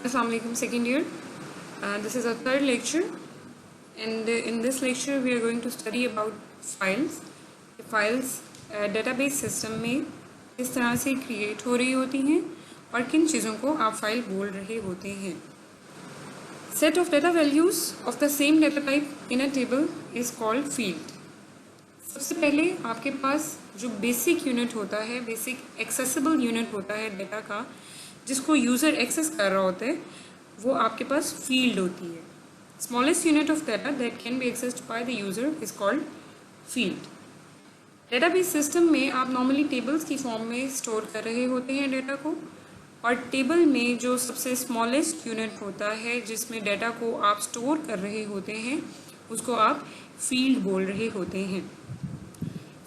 Assalamu alaikum, second year. This is our third lecture, and in this lecture we are going to study about files. Files database system में किस तरह से create हो रही होती हैं और किन चीज़ों को आप फाइल बोल रहे होते हैं. Set of data values of the same data type in a table is called field. सबसे पहले आपके पास जो बेसिक यूनिट होता है, बेसिक एक्सेसिबल यूनिट होता है डेटा का, जिसको यूज़र एक्सेस कर रहा होता है, वो आपके पास फील्ड होती है. Smallest unit of data that can be accessed by the user is called field. Database system में आप नॉर्मली टेबल्स की फॉर्म में स्टोर कर रहे होते हैं डेटा को, और टेबल में जो सबसे स्मॉलेस्ट यूनिट होता है जिसमें डेटा को आप स्टोर कर रहे होते हैं, उसको आप फील्ड बोल रहे होते हैं.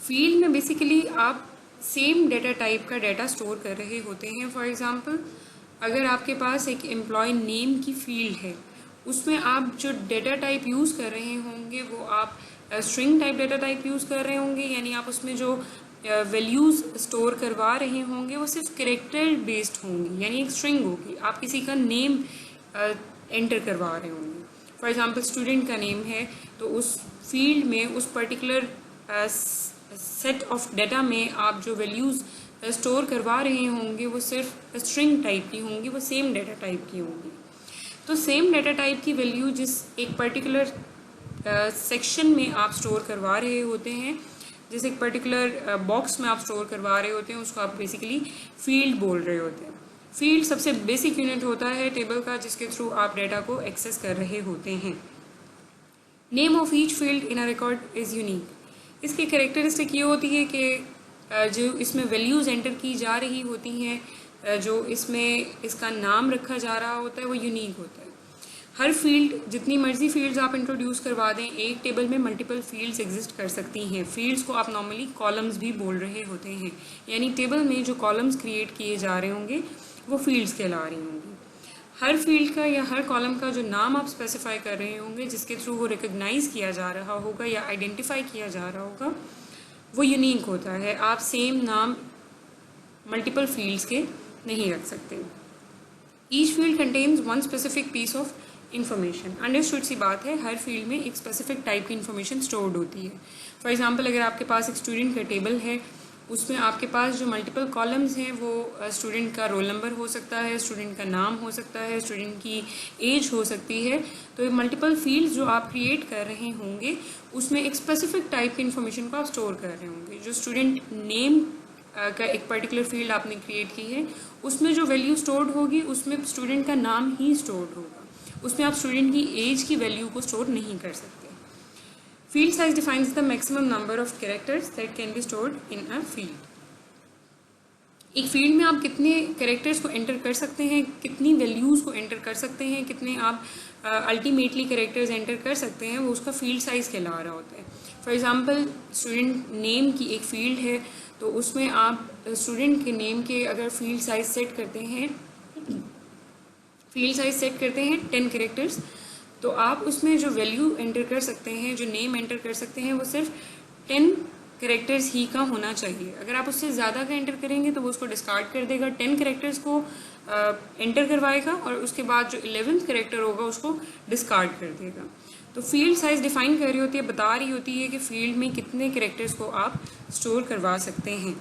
फील्ड में बेसिकली आप सेम डेटा टाइप का डेटा स्टोर कर रहे होते हैं. फॉर एग्जांपल, अगर आपके पास एक एम्प्लॉय नेम की फील्ड है, उसमें आप जो डेटा टाइप यूज़ कर रहे होंगे वो आप string type data type use कर रहे होंगे, यानी आप उसमें जो वैल्यूज़ स्टोर करवा रहे होंगे वो सिर्फ कैरेक्टर बेस्ड होंगी, यानी एक स्ट्रिंग होगी. आप किसी का नेम एंटर करवा रहे होंगे. फॉर एग्जांपल, स्टूडेंट का नेम है तो उस फील्ड में उस पर्टिकुलर सेट ऑफ डेटा में आप जो वैल्यूज़ स्टोर करवा रहे होंगे वो सिर्फ स्ट्रिंग टाइप की होंगी, वो सेम डेटा टाइप की होंगी. तो सेम डेटा टाइप की वैल्यू जिस एक पर्टिकुलर सेक्शन में आप स्टोर करवा रहे होते हैं, जिस एक पर्टिकुलर बॉक्स में आप स्टोर करवा रहे होते हैं, उसको आप बेसिकली फील्ड बोल रहे होते हैं. फील्ड सबसे बेसिक यूनिट होता है टेबल का, जिसके थ्रू आप डेटा को एक्सेस कर रहे होते हैं. Name of each field in a record is unique. इसकी कैरेक्टरिस्टिक ये होती है कि जो इसमें वैल्यूज़ एंटर की जा रही होती हैं, जो इसमें इसका नाम रखा जा रहा होता है, वो यूनिक होता है. हर फील्ड, जितनी मर्जी फील्ड्स आप इंट्रोड्यूस करवा दें, एक टेबल में मल्टीपल फील्ड्स एग्जिस्ट कर सकती हैं. फील्ड्स को आप नॉर्मली कॉलम्स भी बोल रहे होते हैं, यानी टेबल में जो कॉलम्स क्रिएट किए जा रहे होंगे वो फील्ड्स कहला रही होंगी. हर फील्ड का या हर कॉलम का जो नाम आप स्पेसिफाई कर रहे होंगे, जिसके थ्रू वो रिकग्नाइज़ किया जा रहा होगा या आइडेंटिफाई किया जा रहा होगा, वो यूनिक होता है. आप सेम नाम मल्टीपल फील्ड्स के नहीं रख सकते. Each field contains one specific piece of information. Understood सी बात है, हर फील्ड में एक स्पेसिफिक टाइप की इंफॉर्मेशन स्टोर्ड होती है. फॉर एग्जांपल, अगर आपके पास एक स्टूडेंट का टेबल है, उसमें आपके पास जो मल्टीपल कॉलम्स हैं वो स्टूडेंट का रोल नंबर हो सकता है, स्टूडेंट का नाम हो सकता है, स्टूडेंट की एज हो सकती है. तो ये मल्टीपल फील्ड्स जो आप क्रिएट कर रहे होंगे, उसमें एक स्पेसिफिक टाइप की इन्फॉर्मेशन को आप स्टोर कर रहे होंगे. जो स्टूडेंट नेम का एक पर्टिकुलर फील्ड आपने क्रिएट की है, उसमें जो वैल्यू स्टोर्ड होगी उसमें स्टूडेंट का नाम ही स्टोर्ड होगा. उसमें आप स्टूडेंट की एज की वैल्यू को स्टोर नहीं कर सकते. Field size defines the maximum number of characters that can be stored in a field. एक फील्ड में आप कितने कैरेक्टर्स को एंटर कर सकते हैं, कितनी वैल्यूज़ को एंटर कर सकते हैं, कितने आप अल्टीमेटली कैरेक्टर्स एंटर कर सकते हैं, वो उसका फील्ड साइज़ कहला रहा होता है. फॉर एग्जांपल, स्टूडेंट नेम की एक फ़ील्ड है, तो उसमें आप स्टूडेंट के नेम के अगर फील्ड साइज सेट करते हैं 10 कैरेक्टर्स, तो आप उसमें जो वैल्यू एंटर कर सकते हैं, जो नेम एंटर कर सकते हैं, वो सिर्फ 10 कैरेक्टर्स ही का होना चाहिए. अगर आप उससे ज़्यादा का एंटर करेंगे तो वो उसको डिस्कार्ड कर देगा, 10 कैरेक्टर्स को एंटर करवाएगा और उसके बाद जो 11th कैरेक्टर होगा उसको डिस्कार्ड कर देगा. तो फील्ड साइज डिफाइन कर रही होती है, बता रही होती है कि फील्ड में कितने कैरेक्टर्स को आप स्टोर करवा सकते हैं.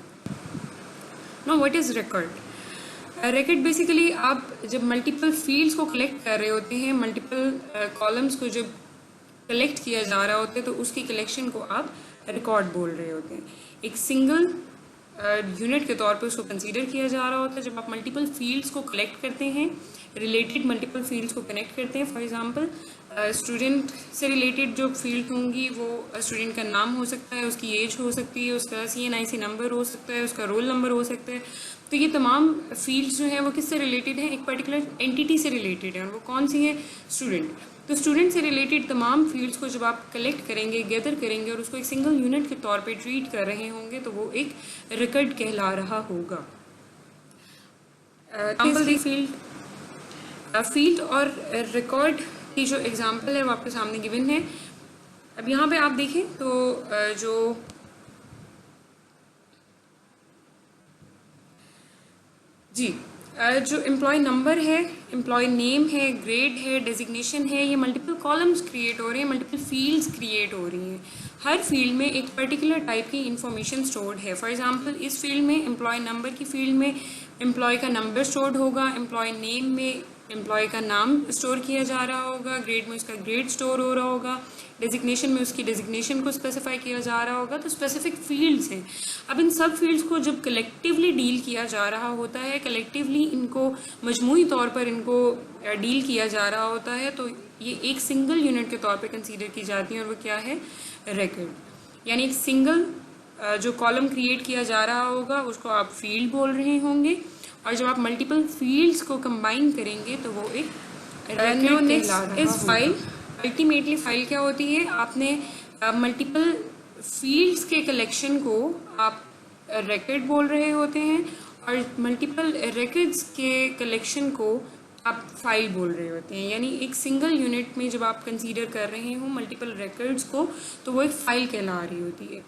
Now what is record? Record basically आप जब मल्टीपल फील्ड्स को कलेक्ट कर रहे होते हैं, मल्टीपल कॉलम्स को जब कलेक्ट किया जा रहा होता है, तो उसकी कलेक्शन को आप रिकॉर्ड बोल रहे होते हैं. एक सिंगल यूनिट के तौर पे उसको कंसीडर किया जा रहा होता है. जब आप मल्टीपल फील्ड्स को कलेक्ट करते हैं, रिलेटेड मल्टीपल फील्ड्स को कनेक्ट करते हैं, फॉर एग्जांपल स्टूडेंट से रिलेटेड जो फील्ड होंगी वो स्टूडेंट का नाम हो सकता है, उसकी एज हो सकती है, उसका CNIC नंबर हो सकता है, उसका रोल नंबर हो सकता है. तो ये तमाम फील्ड्स जो हैं वो किससे रिलेटेड हैं? एक पर्टिकुलर एंटिटी से रिलेटेड है, और वो कौन सी है? स्टूडेंट. तो स्टूडेंट से रिलेटेड तमाम फील्ड्स को जब आप कलेक्ट करेंगे, गैदर करेंगे और उसको एक सिंगल यूनिट के तौर पे ट्रीट कर रहे होंगे, तो वो एक रिकॉर्ड कहला रहा होगा. फील्ड और रिकॉर्ड की जो एग्जांपल है वो आपके सामने गिवन है. अब यहाँ पे आप देखें तो जो जी जो एम्प्लॉय नंबर है, एम्प्लॉय नेम है, ग्रेड है, डेजिग्नेशन है, ये मल्टीपल कॉलम्स क्रिएट हो रहे हैं, मल्टीपल फील्ड्स क्रिएट हो रही हैं। हर फील्ड में एक पर्टिकुलर टाइप की इंफॉर्मेशन स्टोर्ड है। फॉर एग्जांपल इस फील्ड में एम्प्लॉय नंबर की फील्ड में एम्प्लॉय का नंबर स्टोर्ड होगा, एम्प्लॉय नेम में एम्प्लॉय का नाम स्टोर किया जा रहा होगा, ग्रेड में उसका ग्रेड स्टोर हो रहा होगा, डेजिग्नेशन में उसकी डेजिग्नेशन को स्पेसिफाई किया जा रहा होगा। तो स्पेसिफिक फील्ड्स हैं। अब इन सब फील्ड्स को जब कलेक्टिवली डील किया जा रहा होता है, कलेक्टिवली इनको मजमूई तौर पर इनको डील किया जा रहा होता है, तो ये एक सिंगल यूनिट के तौर पर कंसीडर की जाती है, और वो क्या है, रिकॉर्ड। यानी एक सिंगल जो कॉलम क्रिएट किया जा रहा होगा उसको आप फील्ड बोल रहे होंगे, और जब आप मल्टीपल फील्ड्स को कंबाइन करेंगे तो वो एक रिकॉर्ड कहला रहा इस फाइल। अल्टीमेटली फाइल क्या होती है, आपने मल्टीपल फील्ड्स के कलेक्शन को आप रिकॉर्ड बोल रहे होते हैं, और मल्टीपल रिकॉर्ड्स के कलेक्शन को आप फाइल बोल रहे होते हैं। यानी एक सिंगल यूनिट में जब आप कंसीडर कर रहे हो मल्टीपल रिकॉर्ड्स को, तो वो एक फाइल कहला रही होती है।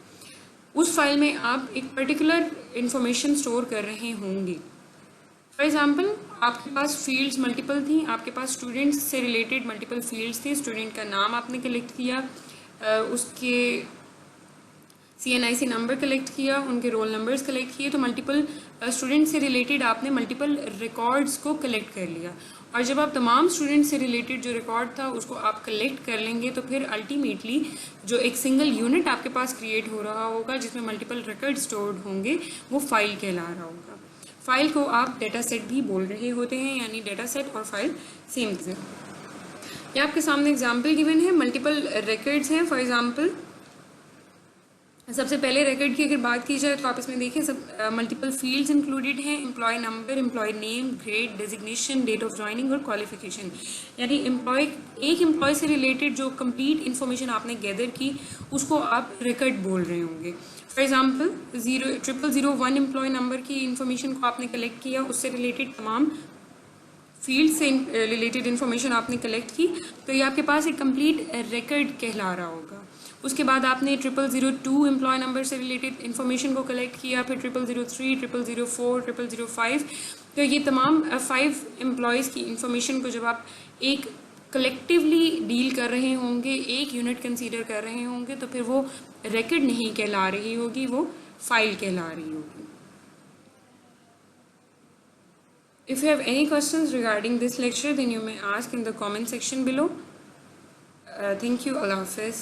उस फाइल में आप एक पर्टिकुलर इंफॉर्मेशन स्टोर कर रहे होंगे। फॉर एग्जाम्पल आपके पास फील्ड्स मल्टीपल थी, आपके पास स्टूडेंट्स से रिलेटेड मल्टीपल फील्ड्स थे, स्टूडेंट का नाम आपने कलेक्ट किया, उसके CNIC नंबर कलेक्ट किया, उनके रोल नंबर्स कलेक्ट किए, तो मल्टीपल स्टूडेंट से रिलेटेड आपने मल्टीपल रिकॉर्ड्स को कलेक्ट कर लिया। और जब आप तमाम स्टूडेंट से रिलेटेड जो रिकॉर्ड था उसको आप कलेक्ट कर लेंगे, तो फिर अल्टीमेटली जो एक सिंगल यूनिट आपके पास क्रिएट हो रहा होगा जिसमें मल्टीपल रिकॉर्ड स्टोर्ड होंगे, वो फाइल कहला रहा होगा। फाइल को आप डेटा सेट भी बोल रहे होते हैं, यानी डेटा सेट और फाइल सेम चीज़ है। ये आपके सामने एग्जाम्पल गिवन है, मल्टीपल रिकॉर्ड्स हैं। फॉर एग्जाम्पल सबसे पहले रिकॉर्ड की अगर बात की जाए तो आप इसमें देखें सब मल्टीपल फील्ड्स इंक्लूडेड हैं, employ number, employ name, grade, designation, date of joining और क्वालिफिकेशन। यानी एक एम्प्लॉय से रिलेटेड जो कंप्लीट इन्फॉर्मेशन आपने गैदर की उसको आप रिकॉर्ड बोल रहे होंगे। फॉर एग्जाम्पल 0001 एम्प्लॉय नंबर की इन्फॉर्मेशन को आपने कलेक्ट किया, उससे रिलेटेड तमाम फील्ड से रिलेटेड इन्फॉर्मेशन आपने कलेक्ट की, तो ये आपके पास एक कंप्लीट रिकॉर्ड कहला रहा होगा। उसके बाद आपने 0002 एम्प्लॉय नंबर से रिलेटेड इन्फॉर्मेशन को कलेक्ट किया, फिर 0003, 0004, 0005, तो ये तमाम 5 एम्प्लॉयज़ की इन्फॉर्मेशन को जब आप एक कलेक्टिवली डील कर रहे होंगे, एक यूनिट कंसीडर कर रहे होंगे, तो फिर वो रिकॉर्ड नहीं कहला रही होगी, वो फाइल कहला रही होगी। If you have any questions regarding this lecture, then you may ask in the comment section below. Thank you. Allah Hafiz.